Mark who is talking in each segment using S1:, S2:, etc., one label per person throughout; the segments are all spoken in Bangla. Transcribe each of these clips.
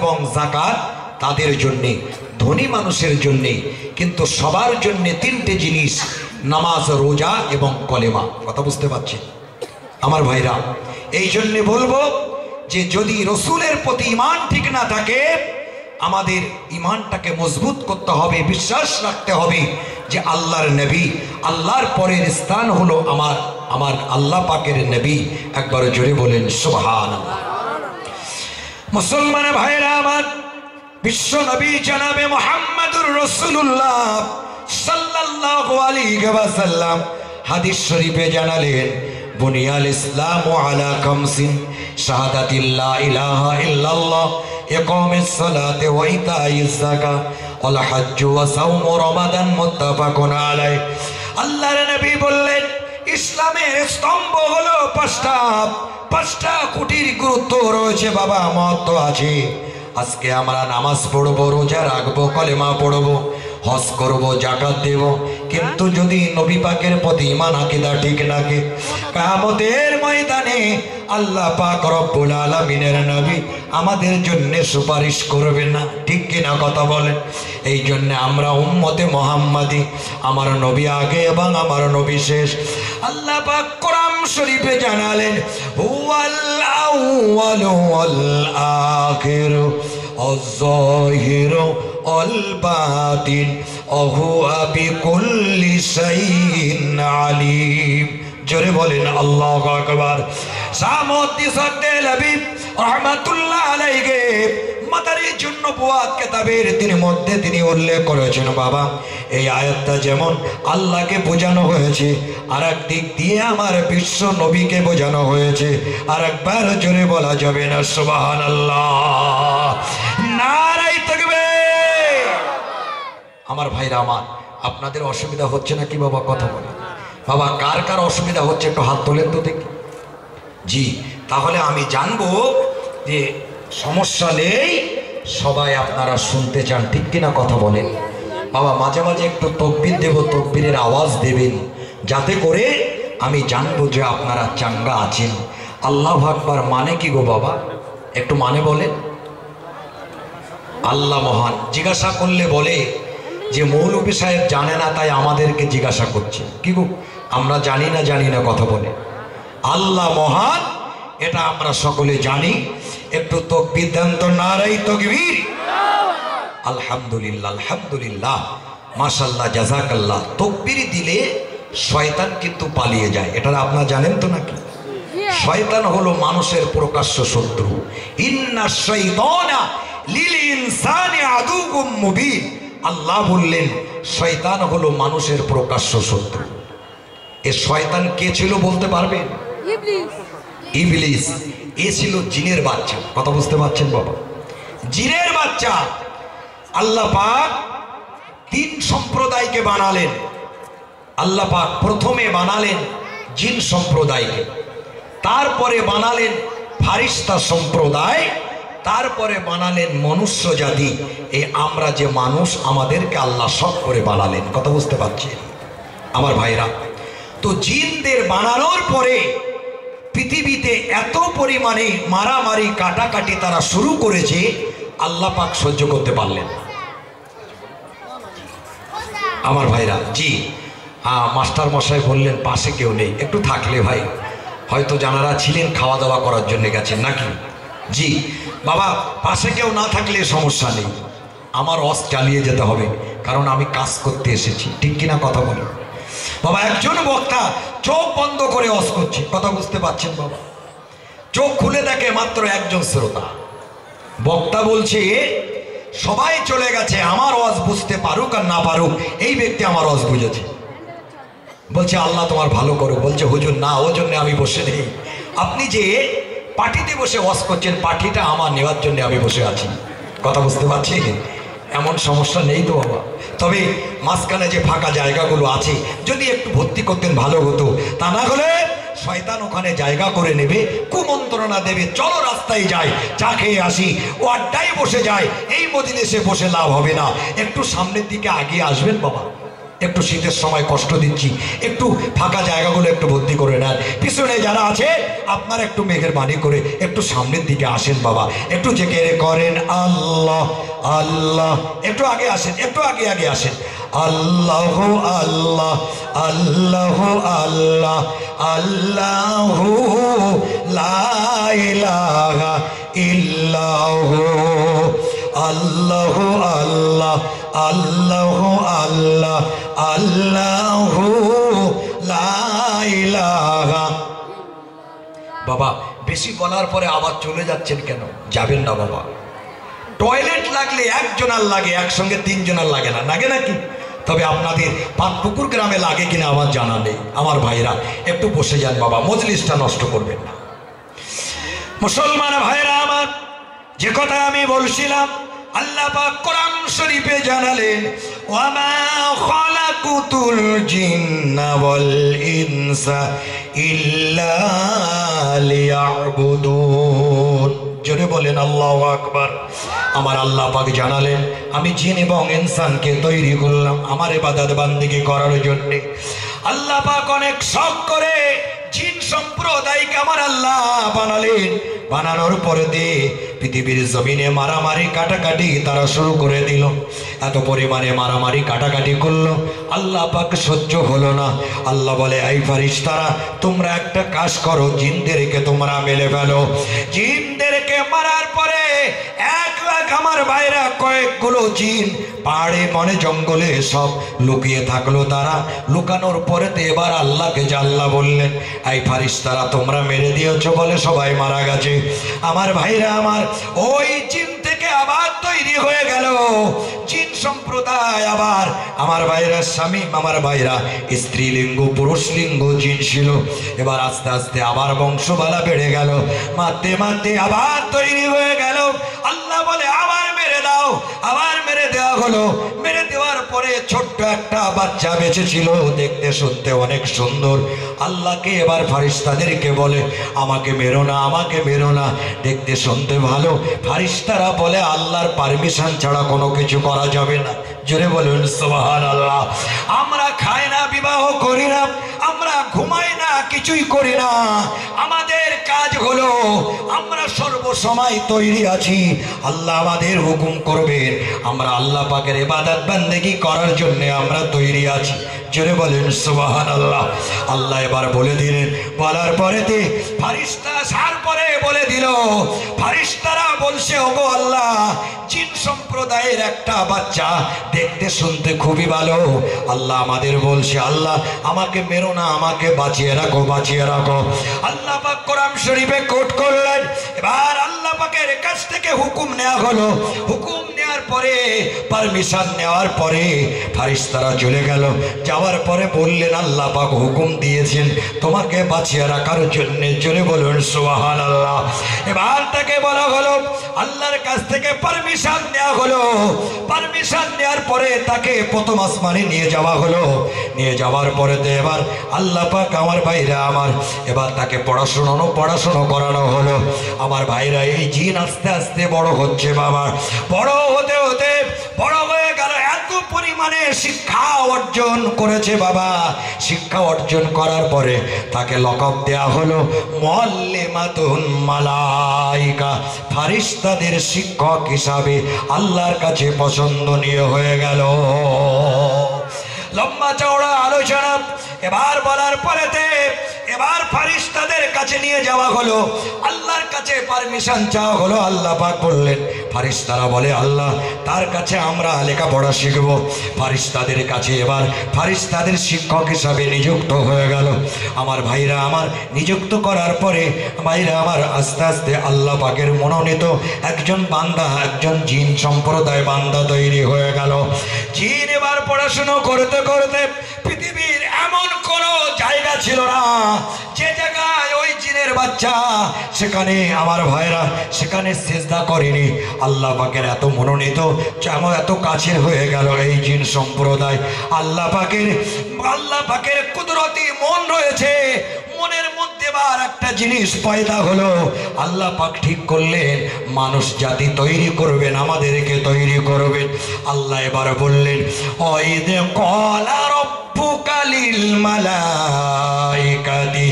S1: এবং যাকাত তাদের জন্যে, ধনী মানুষের জন্যে। কিন্তু সবার জন্যে তিনটে জিনিস, নামাজ, রোজা এবং কলেমা। কথা বুঝতে পারছি আমার ভাইরা? এই জন্যে বলবো যে যদি রসুলের প্রতি ঈমান ঠিক না থাকে, আমাদের ঈমানটাকে মজবুত করতে হবে, বিশ্বাস রাখতে হবে যে আল্লাহর নবী, আল্লাহর পরের স্থান হলো আমার আল্লাহ পাকের নবী। একবার জোরে বলেন সুবহানাল্লাহ। মুসলমান ভাইরা আমার, বিশ্ব নবী জনাবে মুহাম্মদুর রাসূলুল্লাহ সাল্লাল্লাহু আলাইহি ওয়াসাল্লাম হাদিস শরীফে জানালেন, বুনিয়াল ইসলামু আলা খামসিন, শাহাদাতিল্লা ইলাহা ইল্লাল্লাহ, ইকামিস সালাতি ওয়া ইতাইজ যাকাত, ওয়াল হজ্জ ওয়া সাওম রমাদান, মুত্তাফাকুন আলাইহি। আল্লাহর নবী বললেন, ইসলামের স্তম্ভ হলো পাঁচটা কোটির গুরুত্ব রয়েছে বাবা, মহত্ব আছে। আজকে আমরা নামাজ পড়বো, রোজা রাখবো, কলেমা পড়বো, হজ করবো, যাকাত দেব, কিন্তু যদি নবী পাকের প্রতি ঈমান আকীদা ঠিক থাকে, কিয়ামতের ময়দানে আল্লাহ পাক রব্বুল আলামিনের নবী আমাদের জন্য সুপারিশ করবেন না। ঠিক কিনা কথা বলেন? এই জন্য আমরা উম্মতে মুহাম্মাদি, আমার নবী আগে এবং আমার নবী শেষ। আল্লাহ পাক কোরআন শরীফে জানালেন, হুয়াল আউয়ালু ওয়াল আখিরু আয-যাহিরু ওয়াল বাতিন ওয়া হুয়া বিকুল্লি শাইইন আলীম। জোরে বলেন আল্লাহু আকবার। সামতি সাদ্দেলবি রহমাতুল্লাহ আলাইহি মাদারিজ নবুয়াত কিতাবের মধ্যে তিনি উল্লেখ করেছেন, বাবা এই আয়াতটা যেমন আল্লাহকে বোঝানো হয়েছে, আর এক দিক দিয়ে আমার বিশ্ব নবীকে বোঝানো হয়েছে। আর একবার জোরে বলা যাবে না সুবহানাল্লাহ, নারায়ে তাকবীর। আমার ভাইরা আমার, আপনাদের অসুবিধা হচ্ছে না কি বাবা? কথা বলে বাবা, কার কার অসুবিধা হচ্ছে একটু হাত তোলেন তো দেখি। জি, তাহলে আমি জানবো যে সমস্যা নেই, সবাই আপনারা শুনতে চান। ঠিক কিনা কথা বলেন বাবা? মাঝে মাঝে একটু তাকবীর দেব, তাকবীরের আওয়াজ দেবেন, যাতে করে আমি জানবো যে আপনারা চাঙ্গা আছেন। আল্লাহু আকবার মানে কি গো বাবা? একটু মানে বলেন। আল্লাহ মহান। জিজ্ঞাসা করলে বলে যে মৌলভী সাহেব জানে না, তাই আমাদেরকে জিজ্ঞাসা করছে। কি গো, আমরা জানি না কথা বলে। আল্লাহ মহান, এটা আমরা সকলে জানি। একটু তাকবীর দেন তো, নারায়ে তাকবীর। আলহামদুলিল্লাহ, আলহামদুলিল্লাহ, মাশাআল্লাহ, জাযাকাল্লাহ। তাকবীর দিলে শয়তান কিন্তু পালিয়ে যায়, এটা আপনারা জানেন তো নাকি? শয়তান হলো মানুষের প্রকাশ্য শত্রু। ইন্নাশ শাইতানা লিল ইনসানি আদুউম মুবিন। আল্লাহ বললেন শয়তান হলো মানুষের প্রকাশ্য শত্রু। এ শয়তান কে ছিল বলতে পারবেন? ইবলিস। এ ছিল জিনের বাচ্চা। কথা বুঝতে পারছেন বাবা? জিনের বাচ্চা। আল্লাহ পাক তিন সম্প্রদায়কে বানালেন। আল্লাহ পাক প্রথমে বানালেন জিন সম্প্রদায়কে, তারপরে বানালেন ফারিস্তা সম্প্রদায়, তারপরে বানালেন মনুষ্য জাতি। এই আমরা যে মানুষ, আমাদেরকে আল্লাহ সব করে বানালেন। কথা বুঝতে পারছেন আমার ভাইরা? তো জিনদের বানানোর পরে পৃথিবীতে এত পরিমাণে মারামারি কাটাকাটি তারা শুরু করেছে, আল্লাহ পাক সহ্য করতে পারলেন আমার ভাইরা। জি মাস্টার মশাই বললেন পাশে কেউ নেই, একটু থাকলে ভাই, হয়তো জানারা ছিলেন খাওয়া দাওয়া করার জন্য গেছেন নাকি? জি বাবা, পাশে কেউ না থাকলে সমস্যা নেই, আমার ওয়াজ চালিয়ে যেতে হবে, কারণ আমি কাজ করতে এসেছি। ঠিক কিনা কথা বলি বাবা? একজন বক্তা চোখ বন্ধ করে ওয়াজ করছে। কথা বুঝতে পারছেন বাবা? চোখ খুলে দেখে মাত্র একজন শ্রোতা। বক্তা বলছে সবাই চলে গেছে, আমার ওয়াজ বুঝতে পারুক আর না পারুক, এই ব্যক্তি আমার ওয়াজ বুঝেছে। বলছে আল্লাহ তোমার ভালো করুক। বলছে হুজুর না, ও জন্য আমি বসে নেই। আপনি যে পার্টিতে বসে ওয়াজ করছেন, পার্টিটা আমার নেওয়ার জন্য আমি বসে আছি। কথা বুঝতে পারছি? এমন সমস্যা নেই তো বাবা। তবে মাঝখানে যে ফাঁকা জায়গাগুলো আছে, যদি একটু ভর্তি করতেন ভালো হতো। তা না হলে শয়তান ওখানে জায়গা করে নেবে, কুমন্ত্রণা দেবে, চলো রাস্তায় যাই, চা খেয়ে আসি, ও আড্ডায় বসে যায়। এই মজলিসে বসে লাভ হবে না। একটু সামনের দিকে আগিয়ে আসবেন বাবা, একটু শীতের সময় কষ্ট দিচ্ছি, একটু ফাঁকা জায়গাগুলো একটু ভর্তি করে নেন। পিছনে যারা আছে আপনারা একটু মেহেরবানি করে একটু সামনের দিকে আসেন বাবা, একটু জেকের করেন আল্লাহ আল্লাহ। একটু আগে আসেন, একটু আগে আগে আসেন। আল্লাহ আল্লাহ আল্লাহ আল্লাহ আল্লাহ লা ইলাহা ইল্লাহু আল্লাহ আল্লাহ আল্লাহ আল্লাহ আল্লাহ লা ইলাহা। বাবা বেশি বলার পরে আবার চলে যাচ্ছেন কেন? যাবেন না বাবা। টয়লেট লাগলে একজনের লাগে, একসঙ্গে তিনজনের লাগে না, লাগে নাকি? তবে আপনাদের পাটপুকুর গ্রামে লাগে কিনা আমার জানা নেই। আমার ভাইরা একটু বসে যান বাবা, মজলিসটা নষ্ট করবেন না। মুসলমান ভাইরা আমার, যে কথা আমি বলছিলাম, আল্লাহ পাক কোরআন শরীফে জানালেন, ওয়ামা খালাকুতুল জিন্না ওয়াল ইনসা ইল্লা লিয়াবুদুন। জোরে বলেন আল্লাহু আকবার। আমার আল্লাহ পাক জানালেন, আমি জিন এবং ইনসানকে তৈরি করলাম আমার ইবাদত বান্দিগি করার জন্য। আল্লাহ পাক অনেক শখ করে জিন সম্প্রদায়কে আমার আল্লাহ বানালেন। বানানোর পরে দিয়ে পৃথিবীর জমিনে মারামারি কাটাকাটি তারা শুরু করে দিল। এত পরিমাণে মারামারি কাটাকাটি করলো, আল্লাহ পাক সহ্য হলো না। আল্লাহ বলে, এই ফারিস্তারা তোমরা একটা কাজ করো, জিনদেরকে তোমরা মেরে ফেলো। জিনদেরকে মারার পরে এক লাখ আমার ভাইরা কয়েকগুলো জিন পাহাড়ে বনে জঙ্গলে সব লুকিয়ে থাকলো। তারা লুকানোর পরেতে এবার আল্লাহকে আল্লাহ বললেন, এই ফারিস্তারা তোমরা মেরে দিয়েছো বলে সবাই মারা গেছে। আমার ভাইরা আমার, ওই জিন থেকে আবার তৈরি হয়ে গেল জিন সম্প্রদায়। আবার আমার ভাইরা স্বামী, আমার ভাইরা স্ত্রীলিঙ্গ পুরুষলিঙ্গ জিন ছিল। এবার আস্তে আস্তে আবার বংশবালা বেড়ে গেল, মারতে মারতে আবার তৈরি হয়ে গেল। আল্লাহ বলে, আবার মেরে দাও। আবার মেরে দেওয়া হলো। মেরে দেওয়ার পরে ছোট্ট একটা বাচ্চা বেঁচে ছিল, দেখতে শুনতে অনেক সুন্দর। আল্লাহকে এবার ফারিস্তাদেরকে বলে, আমাকে মেরো না, আমাকে মেরো না, দেখতে শুনতে ভালো। ফারিস্তারা বলে, আল্লাহর পারমিশন ছাড়া কোনো কিছু করা যাবে না। জোরে বলুন সুবহানাল্লাহ। আমরা খাই না, বিবাহ করি না, আমরা ঘুমাই না, কিছুই করি না। আমাদের কাজ হলো আমরা সর্বসময় তৈরি আছি। আল্লাহ আমাদের হুকুম করবেন, আমরা আল্লাহ পাকের ইবাদত বান্দেগি করার জন্য আমরা তৈরি আছি। জোরে বলেন সুবহানাল্লাহ। আল্লাহ এবার বলে দিলেন, বলার পরেতে ফারিস্তা সার পরে বলে দিল, ফারিস্তারা বলছে, ওগো আল্লাহ, জিন সম্প্রদায়ের একটা বাচ্চা দেখতে শুনতে খুবই ভালো। আল্লাহ আমাদের বলছে, আল্লাহ আমাকে মেরো না, আমাকে বাঁচিয়ে রাখো, বাঁচিয়ে রাখো। আল্লাহ পাক কোরআন শরীফে কোট করলেন। এবার আল্লাহ পাকের কাছ থেকে হুকুম নেওয়া হলো। হুকুম নেওয়ার পরে, পারমিশন নেওয়ার পরে ফারিস্তারা চলে গেল। যাওয়ার পরে বললেন, আল্লাহ পাক হুকুম দিয়েছেন তোমাকে বাঁচিয়ে রাখার জন্য। জোরে বলুন সুবহানাল্লাহ। এবার তাকে বলা হলো, আল্লাহর কাছ থেকে পারমিশন নেওয়া হলো। পারমিশন নেওয়ার পরে তাকে প্রথম আসমানে নিয়ে যাওয়া হলো। নিয়ে যাওয়ার পরে এবার আল্লাহ পাক, আমার ভাইরা আমার, এবার তাকে পড়াশোনা করানো হলো। আমার ভাইরা, এই জিন আস্তে আস্তে বড় হচ্ছে বাবা। বড় হতে হতে বড় হয়ে গেল, এত পরিমাণে শিক্ষা অর্জন করেছে বাবা। শিক্ষা অর্জন করার পরে তাকে লকব দেয়া হলো মুআল্লিমাতুন মালাইকা, ফারিস্তাদের শিক্ষক হিসাবে আল্লাহর কাছে পছন্দনীয় হয়ে গেল। লম্বা চওড়া আলোচনা এবার বলার পরেতে এবার ফারিস্তাদের কাছে নিয়ে যাওয়া হলো। আল্লাহর কাছে পারমিশন চাওয়া হলো। আল্লাহ পাক বললেন, ফারিস্তারা বলে, আল্লাহ তার কাছে আমরা লেখাপড়া শিখব। ফারিস্তাদের কাছে এবার ফারিস্তাদের শিক্ষক হিসাবে নিযুক্ত হয়ে গেল। আমার ভাইরা আমার, নিযুক্ত করার পরে ভাইরা আমার, আস্তে আস্তে আল্লাহ পাকের মনোনীত একজন বান্দা, একজন জিন সম্প্রদায় বান্দা তৈরি হয়ে গেল। জিন এবার পড়াশুনো করতে করতে পৃথিবীর এমন কোনো জায়গা ছিল না যে জায়গায় ওই জিনের বাচ্চা, সেখানে আমার ভাইরা সেখানে সিজদা করেনি। আল্লাহ পাকের এত মনোনীত, এত কাছের হয়ে গেল এই জিন সম্প্রদায়। আল্লাহ পাকের কুদরতি মন রয়েছে, মনের মধ্যে বার একটা জিনিস পয়দা হলো। আল্লাহ পাক ঠিক করলেন মানুষ জাতি তৈরি করবেন, আমাদেরকে তৈরি করবেন। আল্লাহ এবার বললেন ওয়াইদ ক্বালা রাব্বুকা লিল মালাইকাতি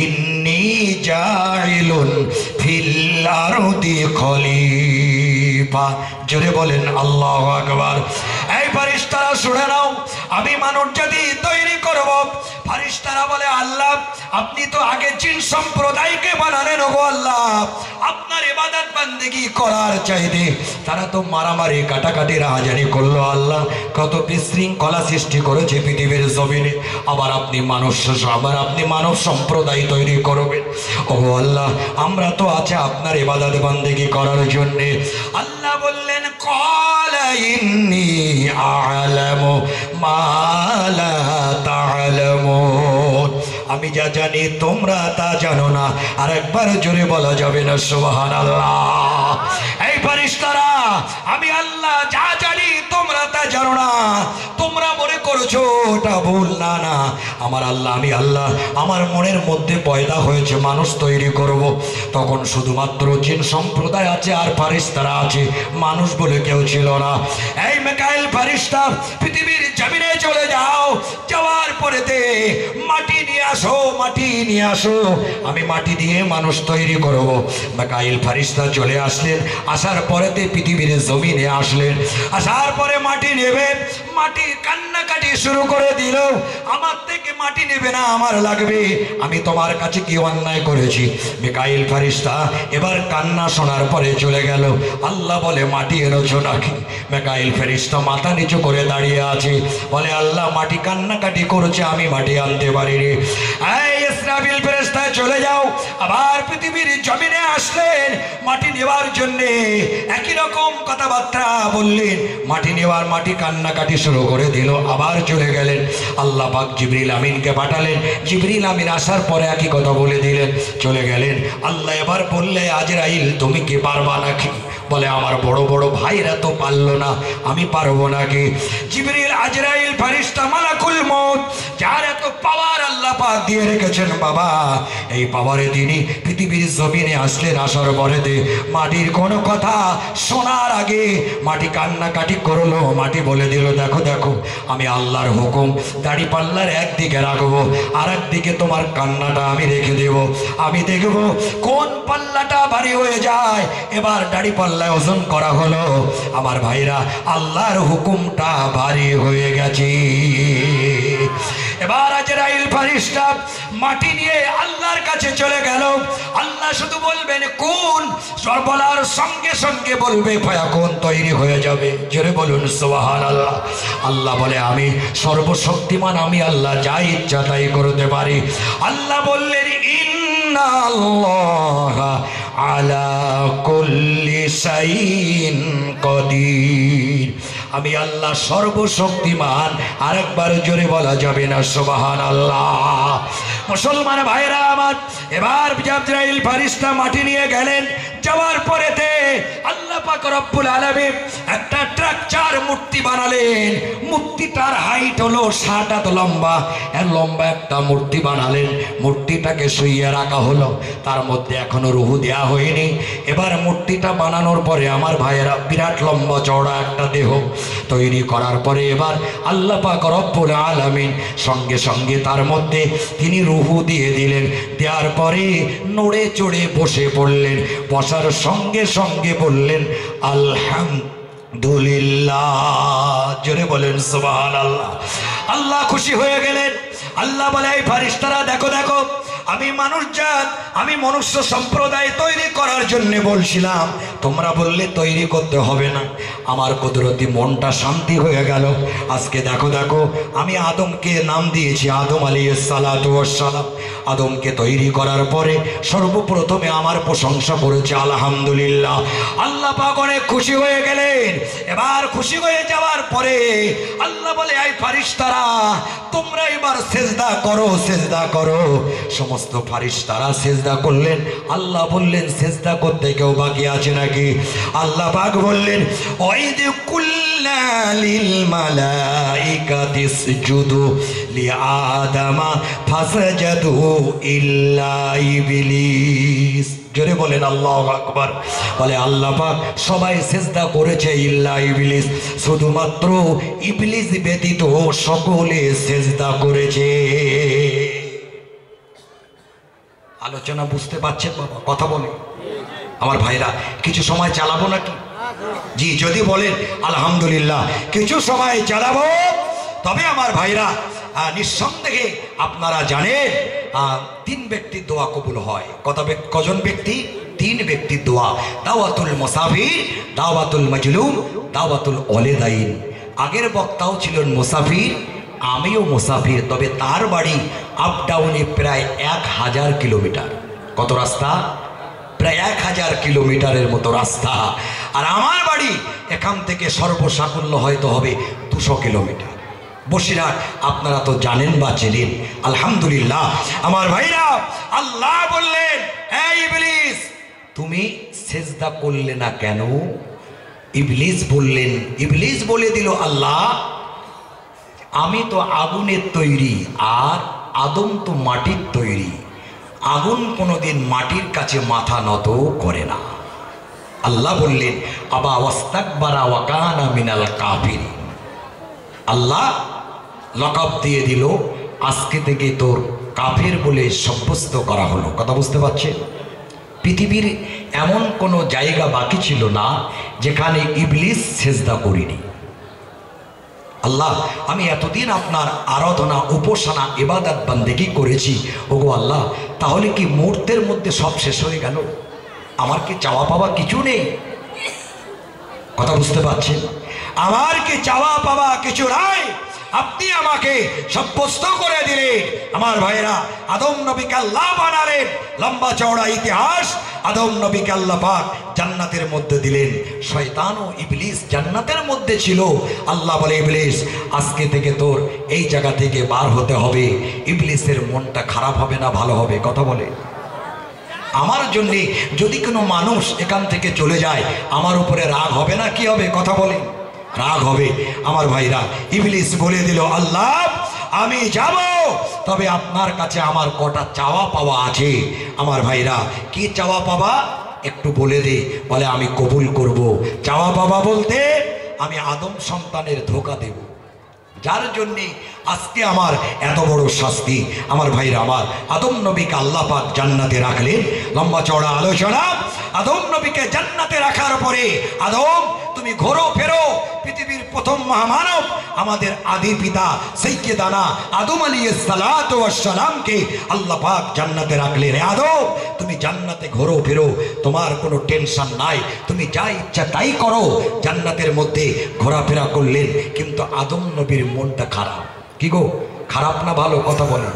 S1: ইন্নী জাইলুন ফিল আরদি খলিফা। জোরে বলেন আল্লাহু আকবার। এই ফেরেশতারা শুনে নাও, আমি মানব জাতি তৈরি করব। ফেরেশতারা বলে আল্লাহ আপনি তো আগে জিন সম্প্রদায়কে বানালেন, ওগো আল্লাহ আপনার ইবাদত বান্দেগি করার চাইতে তারা তো মারামারি কাটাকাটি রাহাজানি করলো। আল্লাহ কত বিশৃঙ্খলা সৃষ্টি করেছে পৃথিবীর জমিনে, আবার আপনি মানব সম্প্রদায় তৈরি করবেন। ওগো আল্লাহ আমরা তো আছে আপনার ইবাদত বান্দেগি করার জন্যে। আল্লাহ বললেন ক্বালা ইন্নী আ'লামু মা লা তা'লামুন, আমি যা জানি তোমরা তা জানো না। আর একবার জোরে বলা যাবে না সুবহানাল্লাহ। এই ফেরেশতারা আমি আল্লাহ যা জানি তোমরা তা জানো না, তোমরা মনে করছো ওটা ভুল। না না, আমার আল্লাহ আমি আল্লাহ আমার মনের মধ্যে পয়দা হয়েছে মানুষ তৈরি করব। তখন শুধুমাত্র জিন সম্প্রদায় আছে আর ফেরেশতারা আছে, মানুষ বলে কেউ ছিল না। এই মিকাইল ফেরেশতা পৃথিবীর জমিনে চলে যাও, যাওয়ার পরেতে মাটি নিয়ে আসো, মাটি নিয়ে আসো, আমি মাটি দিয়ে মানুষ তৈরি করব। মিকাইল ফেরেশতা চলে আসলেন, আসার পরেতে পৃথিবীর জমিনে আসলেন। আসার পরে মাটি নেবে, মাটি কান্নাকাটি শুরু করে দিল, আমার থেকে মাটি নেবে না, আমার লাগবে, আমি তোমার কাছে কি অন্যায় করেছি। মিকাইল ফেরেশতা এবার কান্না শোনার পরে চলে গেল। আল্লাহ বলে মাটি এনেছো নাকি? মিকাইল ফেরেশতা মাথা নিচু করে দাঁড়িয়ে আছে, বলে আল্লাহ মাটি কান্নাকাটি করেছে, আমি মাটি আনতে পারিনি। এই ইসরাফিল ফেরেশতা চলে যাও। আবার পৃথিবীর জমিনে আসলেন মাটি নেওয়ার জন্য, একই রকম কথাবার্তা বললেন, মাটি নেওয়ার মাটি কান্নাকাটি শুরু করে দিল, আবার চলে গেলেন। আল্লাহ পাক জিবরিল আমিনকে পাঠালেন, জিবরিল আমিন আসার পরে একই কথা বলে দিলেন, চলে গেলেন। আল্লাহ এবার বললে আজরাইল তুমি কি পারবা নাকি? বলে আমার বড় বড় ভাইরা তো পারলো না, আমি পারবো নাকি? জিবরিল আজরাইল ফেরেশতা মালাকুল মউত যার এত পাওয়ার আল্লাহ পাক দিয়ে রেখেছেন বাবা, এই পাওয়ারে তিনি পৃথিবীর জমিনে আসলেন। আসার পরেতে মাটির কোনো কথা শোনার আগে মাটি কান্নাকাটি করলো। মাটি বলে দিল দেখো দেখো আমি আল্লাহর হুকুম দাড়ি পাল্লার একদিকে রাখবো, আর একদিকে তোমার কান্নাটা আমি রেখে দেব, আমি দেখব কোন পাল্লাটা ভারী হয়ে যায়। এবার দাড়ি পাল্লায় ওজন করা হলো, আমার ভাইরা আল্লাহর হুকুমটা ভারী হয়ে গেছে। এবার আজরাইল ফেরেশতা মাটি নিয়ে আল্লাহর কাছে চলে গেল। আল্লাহ শুধু বলবেন কোন, বলার সঙ্গে সঙ্গে বলবে ফায়াকুন, তৈরি হয়ে যাবে। জোরে বলুন সুবহানাল্লাহ। আল্লাহ বলে আমি সর্বশক্তিমান, আমি আল্লাহ যা ইচ্ছা তাই করতে পারি। আল্লাহ বললেন ইন্নাল্লাহা আলা কুল্লি শাইইন কাদির, আমি আল্লাহ সর্বশক্তিমান। আরেকবার জোরে বলা যাবে না সুবহানাল্লাহ। মুসলমান ভাইরা আমার, এবার আজরাইল ফেরেশতা মাটি নিয়ে গেলেন। যাওয়ার পরেতে আল্লাহ পাক রব্বুল আলামিন একটা স্ট্রাকচার মূর্তি বানালেন। মূর্তিটার হাইট হলো 7 হাত লম্বা, এর লম্বা একটা মূর্তি বানালেন। মূর্তিটাকে শুইয়ে রাখা হলো, তার মধ্যে এখনো রুহু দেয়া হয়নি। এবার মূর্তিটা বানানোর পরে আমার ভাইয়েরা বিরাট লম্বা চওড়া একটা দেহ তৈরি করার পরে এবার আল্লাহ পাক রব্বুল আলামিন সঙ্গে সঙ্গে তার মধ্যে তিনি রুহু দিয়ে দিলেন। দেওয়ার পরে নড়ে চড়ে বসে পড়লেন। বসার সঙ্গে সঙ্গে বললেন আলহামদুলিল্লাহ। জোরে বলেন সুবহানাল্লাহ। আল্লাহ খুশি হয়ে গেলেন। আল্লাহ বলে এই ফেরেশতারা দেখো দেখো, আমি মানুষজাত, আমি মনুষ্য সম্প্রদায় তৈরি করার জন্য বলছিলাম, তোমরা বললে তৈরি করতে হবে না। আমার কুদরতি মনটা শান্তি হয়ে গেল। আজকে দেখো দেখো, আমি আদমকে নাম দিয়েছি আদম আলাইহিস সালাতু ওয়াস সালাম। আদমকে তৈরি করার পরে সর্বপ্রথমে আমার প্রশংসা করেছে আলহামদুলিল্লাহ। আল্লাহ পাক অনেক খুশি হয়ে গেলেন। এবার খুশি হয়ে যাওয়ার পরে আল্লাহ বলে এই ফেরেশতারা তোমরা এবার সেজদা করো, সেজদা করো। সমস্ত ফারিস্তারা সেজদা করলেন। আল্লাহ বললেন সেজদা করতে কেউ বাকি আছে নাকি? আল্লাহ পাক বললেন ওয়াইদ কুল্লা লিল মালাইকাতি ইসজুদু লিআদামা ফাসাজাদু ইল্লা ইবলিস। জোরে বলেন আল্লাহু আকবার। বলে আল্লাহ পাক সবাই সেজদা করেছে ইল্লা ইবলিস, শুধুমাত্র ইবলিস ব্যতীত সকলে সেজদা করেছে। আলোচনা বুঝতে পারছেন বাবা? কথা বলে আমার ভাইরা, কিছু সময় চালাবো নাকি? জি, যদি বলেন আলহামদুলিল্লাহ কিছু সময় চালাবো। তবে আমার ভাইরা নিঃসন্দেহে আপনারা জানেন 3 ব্যক্তির দোয়া কবুল হয়। কজন ব্যক্তি? 3 ব্যক্তির দোয়া। দাওয়াতুল মুসাফির, দাওয়াতুল মাজলুম, দাওয়াতুল ওয়ালিদাইন। আগের বক্তাও ছিলেন মুসাফির, আমিও মুসাফির। তবে তার বাড়ি আপ ডাউনে প্রায় 1000 কিলোমিটার। কত রাস্তা? প্রায় 1000 কিলোমিটারের মতো রাস্তা। আর আমার বাড়ি এখান থেকে সর্বসাকুল্য হয়তো হবে 200 কিলোমিটার। বসিরহাট আপনারা তো জানেন বা চেনেন। আলহামদুলিল্লাহ আমার ভাইরা, আল্লাহ বললেন এই ইবলিস তুমি সেজদা করলে না কেন? ইবলিস বললেন, ইবলিস বলে দিল আল্লাহ আমি তো আগুনের তৈরি আর আদম তো মাটির তৈরি। আগুন কোনোদিন মাটির কাছে মাথা নত করে না। আল্লাহ বললেন আবা ওয়াস্তাকবারা ওয়া কানা মিনাল কাফিরিন। আল্লাহ লকব দিয়ে দিল, আজকে থেকে তোর কাফের বলে সাব্যস্ত করা হলো। কথা বুঝতে পারছেন? পৃথিবীর এমন কোনো জায়গা বাকি ছিল না যেখানে ইবলিস সেজদা করিনি। আল্লাহ আমি এতদিন আপনার আরাধনা, উপাসনা, ইবাদত, বন্দেগী করেছি। ওগো আল্লাহ, তাহলে কি মুহূর্তের মধ্যে সব শেষ হয়ে গেল? আমার কি চাওয়া পাওয়া কিছু নেই? কথা বুঝতে পারছেন? আমার কি চাওয়া পাওয়া কিছু নাই? আপনি আমাকে সাব্যস্ত করে দিলেন। আমার ভাইরা, আদম নবীকে আল্লাহ বানালেন। লম্বা চওড়া ইতিহাস। আদম নবীকে আল্লাহ পাক জান্নাতের মধ্যে দিলেন। শয়তান ও ইবলিস জান্নাতের মধ্যে ছিল। আল্লাহ বলে ইবলিস আজকে থেকে তোর এই জায়গা থেকে বার হতে হবে। ইবলিসের মনটা খারাপ হবে না ভালো হবে? কথা বলে আমার জন্য যদি কোনো মানুষ এখান থেকে চলে যায় আমার উপরে রাগ হবে না? কি হবে? কথা বলে রাগ হবে। আমার ভাইরা, ইবলিস বলে দিল আল্লাহ আমি যাব, তবে আপনার কাছে আমার কটা চাওয়া পাওয়া আছে। আমার ভাইরা, কি চাওয়া পাওয়া একটু বলে দে। বলে আমি কবুল করব। চাওয়া পাওয়া বলতে আমি আদম সন্তানের ধোঁকা দেব, যার জন্যে আজকে আমার এত বড় শাস্তি। আমার ভাইরা আমার, আদম নবীকে আল্লাহ পাক জান্নাতে রাখলেন। লম্বা চওড়া আলোচনা। আদম নবীকে জান্নাতে রাখার পরে আদম তুমি ঘোরো ফেরো। পৃথিবীর প্রথম মহামানব আমাদের আদি পিতা সাইয়্যিদানা আদম আলাইহিস সালাতু ওয়াস সালামকে আল্লাহ পাক জান্নাতে রাখলেন। আদম তুমি জান্নাতে ঘোরো ফেরো, তোমার কোনো টেনশন নাই, তুমি যা ইচ্ছা তাই করো। জান্নাতের মধ্যে ঘোরাফেরা করলেন। কিন্তু আদম নবীর মনটা খারাপ। কি গো, খারাপ না ভালো? কথা বলেন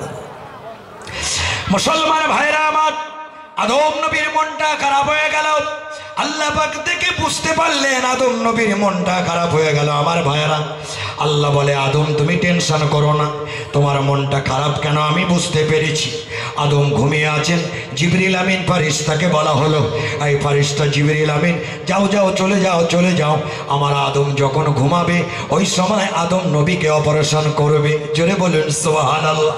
S1: মুসলমান ভাইরা আমার। আদম নবীর মনটা খারাপ হয়ে গেল। আল্লাহ পাক দেখে বুঝতে পারলেন আদম নবীর মনটা খারাপ হয়ে গেল। আমার ভাইরা, আল্লাহ বলে আদম তুমি টেনশন করো না, তোমার মনটা খারাপ কেন আমি বুঝতে পেরেছি। আদম ঘুমিয়ে আছেন। জিবরিল আমিন ফারিস্তাকে বলা হলো, এই ফারিস্তা জিবরিল আমিন যাও যাও চলে যাও চলে যাও। আমার আদম যখন ঘুমাবে ওই সময় আদম নবীকে অপারেশন করবে। জোরে বলুন সুবহানাল্লাহ।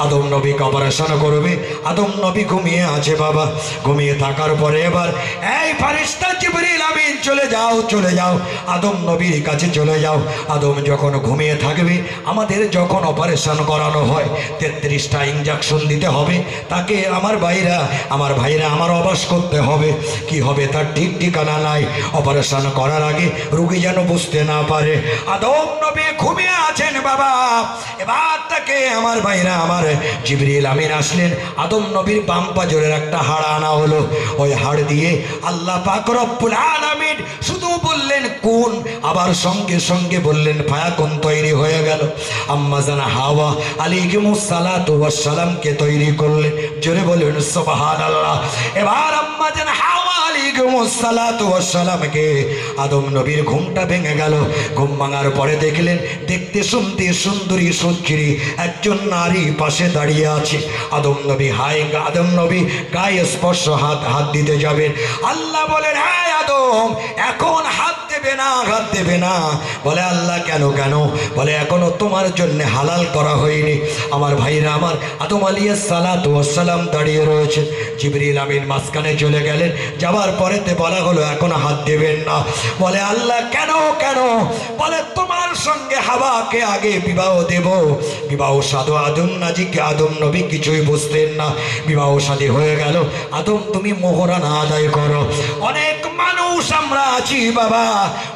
S1: আদম নবীকে অপারেশন করবে। আদম নবী ঘুমিয়ে আছে বাবা। ঘুমিয়ে থাকার পরে এবার এই ফারিস্তা জিবরিল আমিন চলে যাও চলে যাও, আদম নবীর কাছে চলে যাও। আদম যখন ঘুমিয়ে থাকবে, আমাদের যখন অপারেশন করানো হয় 33টা ইঞ্জেকশন দিতে হবে তাকে। আমার ভাইরা আমার অবাস করতে হবে। কি হবে তার ঠিক ঠিকানা নাই। অপারেশন করার আগে রোগী যেন বুঝতে না পারে আদম নবী ঘুমিয়ে আছেন বাবা। এবার তাকে আমার ভাইরা আমার জিবরিল আমিন আসলেন। আদম নবীর বাম পাজরের একটা হাড় আনা হলো। ওই হাড় দিয়ে আল্লাহ পাক রব্বুল আলামিন শুধু বললেন কোন, আবার সঙ্গে সঙ্গে বললেন ফায়াকুন, তৈরি হয়ে গেল। আম্মা জান হাওয়া আলাইহিমুস সালাতু ওয়াস সালামকে তৈরি করলেন। জোরে বলুন সুবহানাল্লাহ। এবার আম্মা জান হাওয়া আলাইহিস সালাতু ওয়াস সালামকে আদম নবীর ঘুমটা ভেঙে গেল। ঘুম ভাঙার পরে দেখলেন দেখতে শুনতে সুন্দরী সুচিরি একজন নারী পাশে দাঁড়িয়ে আছে। আদম নবী গায়ে স্পর্শ হাত দিতে যাবেন। আল্লাহ বলেন, হ্যাঁ আদম, এখন হাত দেবে না। বলে আল্লাহ কেন? বলে এখনো তোমার জন্য হালাল করা হয়নি। আমার ভাইরা আমার, আদম আলাইহিস সালাতু ওয়াস সালাম দাঁড়িয়ে রয়েছে। জিবরিল আমিন মাঝখানে চলে গেলেন। যাবার পরেতে বলা হলো এখন হাত দেবেন না। বলে আল্লাহ কেন? বলে তোমার সঙ্গে হাওয়াকে আগে বিবাহ দেব। বিবাহ সাধু আদম নবী কিছুই বুঝতেন না। বিবাহ শাদী হয়ে গেল। আদম তুমি মোহরানা আদায় করো। অনেক মানুষ আমরা আছি বাবা,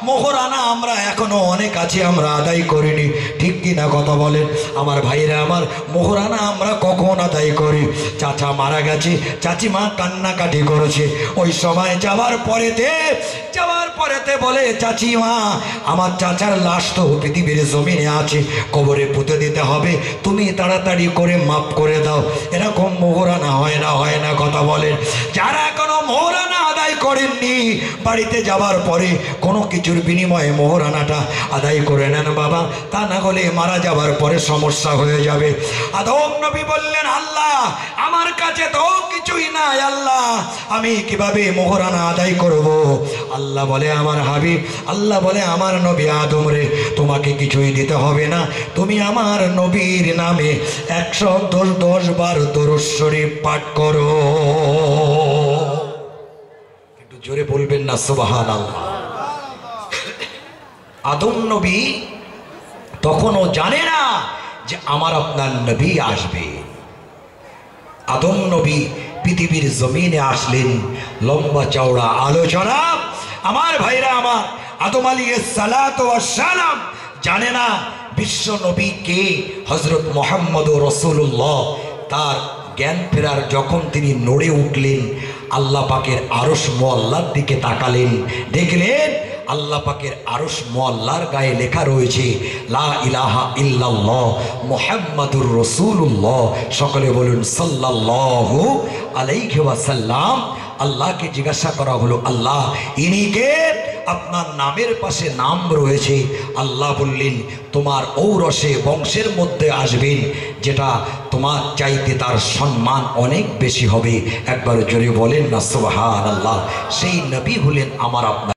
S1: মোহরানা আমরা এখনো অনেক আছি, আমরা আদায় করিনি। ঠিক কিনা কথা বলেন আমার ভাইরা আমার? মোহরানা আমরা কখন আদায় করি? চাচা মারা গেছে, চাচিমা কান্নাকাটি করেছে, ওই সময় যাওয়ার পরেতে বলে চাচিমা আমার চাচার লাশ তো পৃথিবীর জমিনে আছে, কবরে পুঁতে দিতে হবে, তুমি তাড়াতাড়ি করে মাফ করে দাও। এরকম মোহরানা হয় না কথা বলেন? যারা এখনো মোহরানা আদায় করেননি, বাড়িতে যাওয়ার পরে কোনো কিছুর বিনিময়ে মোহরানাটা আদায় করে নেন বাবা, তা না হলে মারা যাওয়ার পরে সমস্যা হয়ে যাবে। আদম নবী বললেন, আল্লাহ আমার কাছে তো কিছুই নাই, আল্লাহ আমি কিভাবে মোহরানা আদায় করব? আল্লাহ বলে আমার হাবিব, আল্লাহ বলে আমার নবী আদম রে, তোমাকে কিছুই দিতে হবে না, তুমি আমার নবীর নামে 110 বার দরুদ শরীফ পাঠ করো। একটু জোরে বলবেন না সুবহানাল্লাহ। আদম নবী তখনও জানে না যে আমার আপনার নবী আসবে। আদম নবী পৃথিবীর জমিনে আসলেন, লম্বা চওড়া আলোচনা। আমার ভাইরা আমার, আদম আলাইহিস সালাতু ওয়াস সালাম জানে না বিশ্ব নবী কে, হযরত মুহাম্মদ রাসূলুল্লাহ। তার জ্ঞান ফেরার যখন তিনি নড়ে উঠলেন, আল্লাহ পাকের আরশ মুআল্লার দিকে তাকালেন, দেখলেন আল্লাহ পাকের আরশ মুআল্লার গায়ে লেখা রয়েছে লা ইলাহা ইল্লাল্লাহ মুহাম্মাদুর রাসূলুল্লাহ। সকলে বলুন সাল্লাল্লাহু আলাইহি ওয়াসাল্লাম। আল্লাহকে জিজ্ঞাসা করা হলো, আল্লাহ ইনি কে? আপনার নামের পাশে নাম রয়েছে। আল্লাহ বললেন তোমার ঔরসে বংশের মধ্যে আসবেন, যেটা তোমার চাইতে তার সম্মান অনেক বেশি হবে। একবার জোরে বলেন না সুবহানাল্লাহ। সেই নবী হলেন আমার আপনার